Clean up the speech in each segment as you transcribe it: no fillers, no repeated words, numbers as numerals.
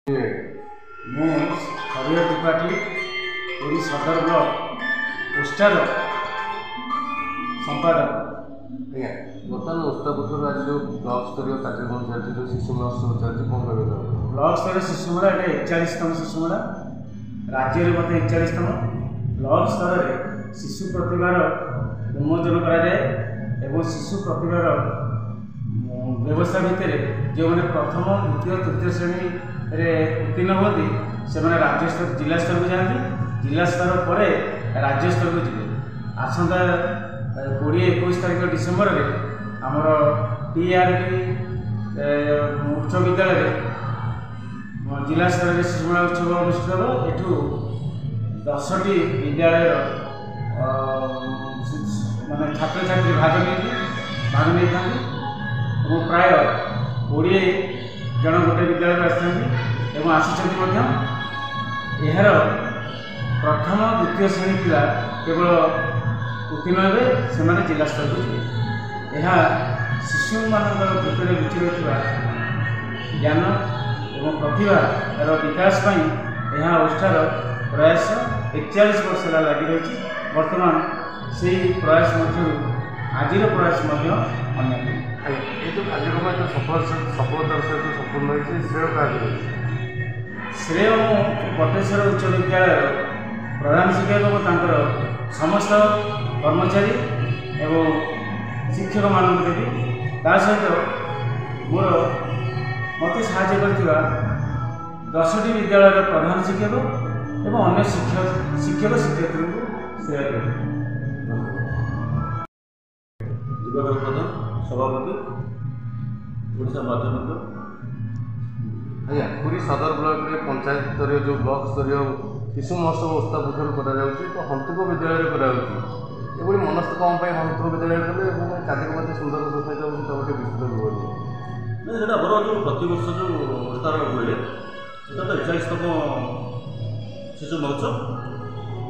मैं हरिहर त्रिपाठी पुरी सदर block poster संपादक। आज्ञा बर्तमान उस्तापुर आज जो ब्लॉक स्तर कार्यक्रम चलती जो शिशु महोत्सव चलती कौन कह ब्लॉक स्तर शिशु मेला ये 41तम शिशु मेला राज्य में मत 41तम ब्लॉक स्तर में शिशु प्रतिभार उन्मोचन कर शिशु प्रतिभार व्यवस्था भितर जो मैंने प्रथम द्वितीय तृतीय श्रेणी उत्तीर्ण होती से राज्य स्तर जिला स्तर को जाती जिला स्तर पर राज्य स्तर को जी आसंता 20-21 तारीख डिसेम्बर में आमर TRD उच्च विद्यालय जिला स्तर में शिशु मेला उत्सव अनुष्ठित हो। एठू 10टी विद्यालय माने छात्र छात्री भाग नहीं था प्राय 20 जन गोटे विद्यालय आसते यार प्रथम द्वितीय श्रेणी पिला केवल उत्तीर्ण हे से जिला स्तर को जी शिशु मान भितर लुचि रही ज्ञान और प्रतिभार विकास यह अनुष्ठान प्रयास 41 वर्ष लगी रही। बर्तमान से प्रयास आज प्रयास अन्य ये जो कार्यक्रम सफलतार सहित संपूर्ण होती श्रेय क्या श्रेय पटेश्वर उच्च विद्यालय प्रधान शिक्षक समस्त कर्मचारी एवं शिक्षक मान देवी ता सहित मोर मत साहय कर 10टी विद्यालय प्रधान शिक्षक एवं अन्य शिक्षक शिक्षयित्री को श्रेय देवी। सभापति ओडिशा माध्यमिक आज्ञा पुरी सदर ब्लॉक में पंचायत स्तर जो ब्लॉक स्तर शिशु महोत्सव उस्तापुर तो हंतुक विद्यालय कर मनस्थ कौन हंतुक विद्यालय कले कार्यक्रम सुंदर सफाई गोटे विस्तृत नहीं से आमर जो प्रत वर्ष जो अनुष्ठान हुए तो 41तम शिशु महोत्सव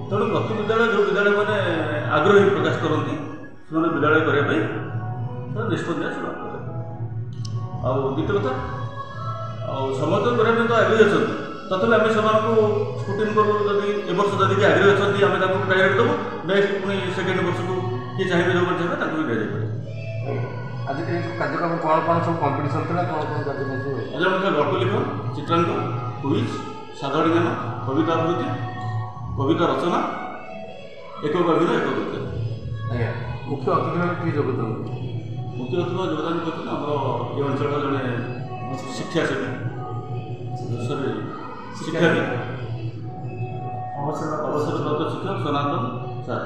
तेणु प्रति विद्यालय जो विद्यालय मैंने आग्रही प्रकाश करती से विद्यालय करने निष्पत्ति द्वितीय कथा समर्थन करने तो आगे अच्छा तथापि आम से स्क्रूटिन करूँ जदि वर्ष जदि आगे अच्छा आम डायरेक्ट देवु नेक्स्ट पुणी सेकेंड वर्ष को किए चाहिए जो चाहिए भी दिजाई। आज कार्यक्रम कौन कौन सब कंपिटिशन था कौन कौन कार्यक्रम आज गल्प लिखन चित्रांकन क्विज साधारण ज्ञान कविता आवृत्ति कविता रचना एक अभिनय एक गीत। आज्ञा मुख्य अतिथि भाव किए योगदान मुख्य अतिथि योगदान करते आम ये अंचल जड़े शिक्षासेवी शिक्षाविद अवसरप्राप्त शिक्षक सनातन सार।